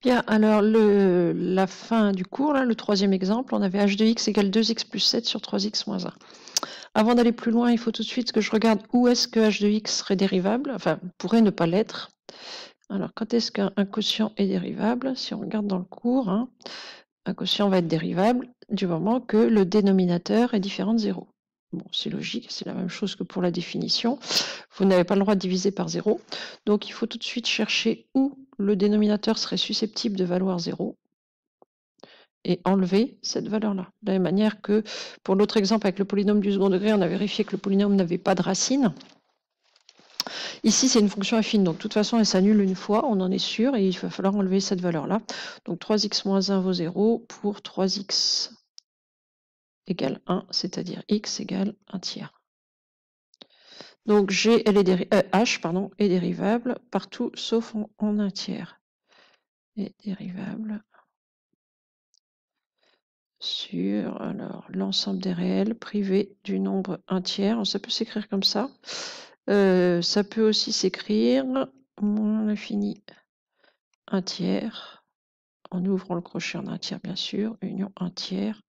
Bien, alors la fin du cours, là, le troisième exemple, on avait h de x égale 2x plus 7 sur 3x moins 1. Avant d'aller plus loin, il faut tout de suite que je regarde où est-ce que h de x serait dérivable, enfin, pourrait ne pas l'être. Alors, quand est-ce qu'un quotient est dérivable? Si on regarde dans le cours, hein, un quotient va être dérivable du moment que le dénominateur est différent de 0. Bon, c'est logique, c'est la même chose que pour la définition. Vous n'avez pas le droit de diviser par 0. Donc, il faut tout de suite chercher où le dénominateur serait susceptible de valoir 0 et enlever cette valeur-là. De la même manière que pour l'autre exemple avec le polynôme du second degré, on a vérifié que le polynôme n'avait pas de racine. Ici, c'est une fonction affine, donc de toute façon, elle s'annule une fois, on en est sûr, et il va falloir enlever cette valeur-là. Donc 3x moins 1 vaut 0 pour 3x égale 1, c'est-à-dire x égale 1 tiers. Donc h est dérivable partout sauf en 1 tiers. Est dérivable sur l'ensemble des réels privés du nombre 1 tiers. Ça peut s'écrire comme ça. Ça peut aussi s'écrire moins l'infini 1 tiers, en ouvrant le crochet en 1 tiers bien sûr, union 1 tiers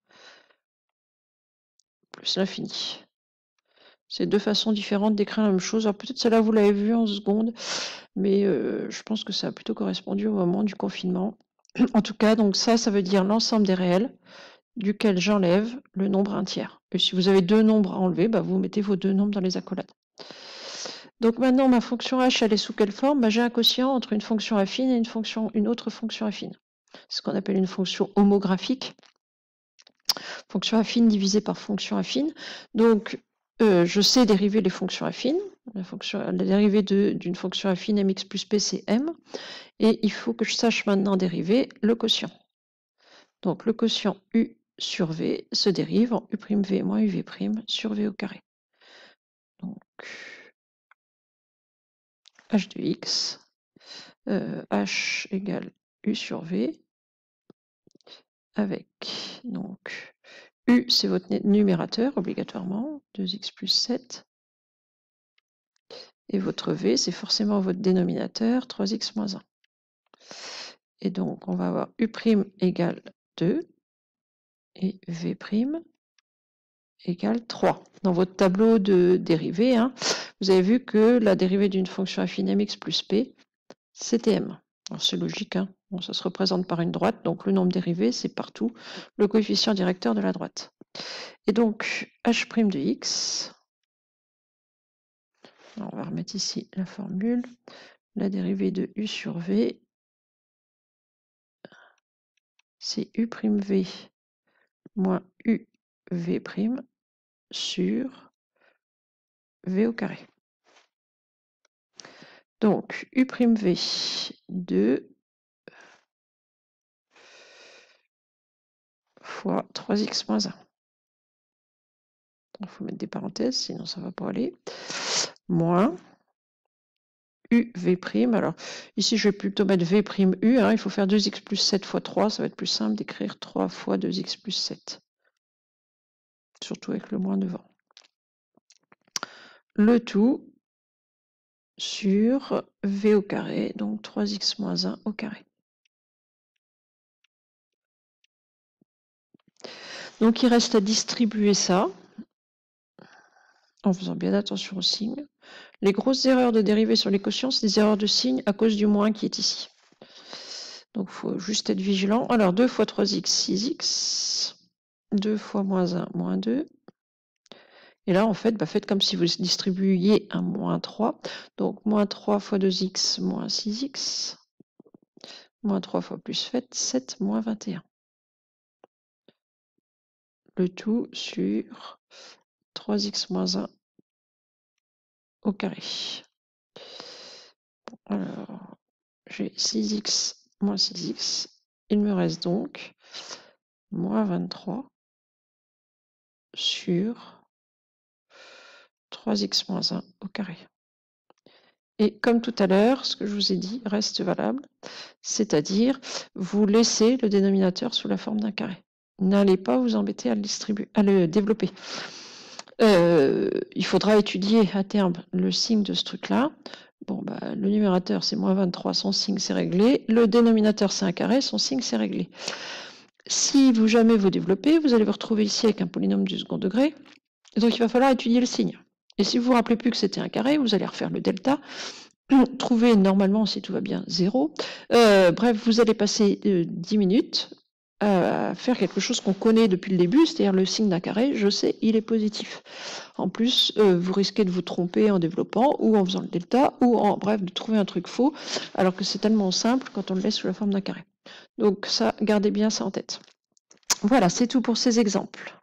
plus l'infini. C'est deux façons différentes d'écrire la même chose. Alors peut-être celle-là vous l'avez vue en seconde, mais je pense que ça a plutôt correspondu au moment du confinement. En tout cas, donc ça veut dire l'ensemble des réels duquel j'enlève le nombre 1 tiers. Et si vous avez deux nombres à enlever, vous mettez vos deux nombres dans les accolades. Donc maintenant, ma fonction h, elle est sous quelle forme? J'ai un quotient entre une fonction affine et une autre fonction affine. C'est ce qu'on appelle une fonction homographique. Fonction affine divisée par fonction affine. Donc, je sais dériver les fonctions affines. La dérivée d'une fonction affine mx plus p, c'est m. Et il faut que je sache maintenant dériver le quotient. Donc, le quotient u sur v se dérive en u'v moins uv' sur v au carré. Donc, h de x, h égale u sur v, avec, donc, u, c'est votre numérateur, obligatoirement, 2x plus 7. Et votre v, c'est forcément votre dénominateur, 3x moins 1. Et donc, on va avoir u' égale 2 et v' égale 3. Dans votre tableau de dérivée, vous avez vu que la dérivée d'une fonction affine mx plus p, c'était m. Alors c'est logique, bon, ça se représente par une droite, donc le nombre dérivé, c'est partout le coefficient directeur de la droite. Et donc, h' de x, alors on va remettre ici la formule, la dérivée de u sur v, c'est u'v moins uv' sur v au carré. Donc, u'v 2 fois 3x moins 1. Il faut mettre des parenthèses, sinon ça ne va pas aller. Moins uv'. Alors, ici, je vais plutôt mettre v', il faut faire 2x plus 7 fois 3. Ça va être plus simple d'écrire 3 fois 2x plus 7. Surtout avec le moins devant. Le tout sur v au carré, donc 3x moins 1 au carré. Donc, il reste à distribuer ça, en faisant bien attention aux signes. Les grosses erreurs de dérivée sur les quotients, c'est des erreurs de signe à cause du moins qui est ici. Donc, il faut juste être vigilant. Alors, 2 fois 3x, 6x. 2 fois moins 1, moins 2. Et là, en fait, faites comme si vous distribuiez un moins 3. Donc, moins 3 fois 2x, moins 6x. Moins 3 fois plus 7, moins 21. Le tout sur 3x moins 1 au carré. Alors, j'ai 6x moins 6x. Il me reste donc moins 23 sur 3x moins 1 au carré. Et comme tout à l'heure, ce que je vous ai dit reste valable, c'est-à-dire vous laissez le dénominateur sous la forme d'un carré. N'allez pas vous embêter à le développer. Il faudra étudier à terme le signe de ce truc-là. Bon, bah, le numérateur, c'est moins 23, son signe, c'est réglé. Le dénominateur, c'est un carré, son signe, c'est réglé. Si vous jamais vous développez, vous allez vous retrouver ici avec un polynôme du second degré. Donc, il va falloir étudier le signe. Et si vous vous rappelez plus que c'était un carré, vous allez refaire le delta. Trouver normalement, si tout va bien, 0. Bref, vous allez passer 10 minutes à faire quelque chose qu'on connaît depuis le début, c'est-à-dire le signe d'un carré, je sais, il est positif. En plus, vous risquez de vous tromper en développant, ou en faisant le delta, ou en bref, de trouver un truc faux, alors que c'est tellement simple quand on le laisse sous la forme d'un carré. Donc ça, gardez bien ça en tête. Voilà, c'est tout pour ces exemples.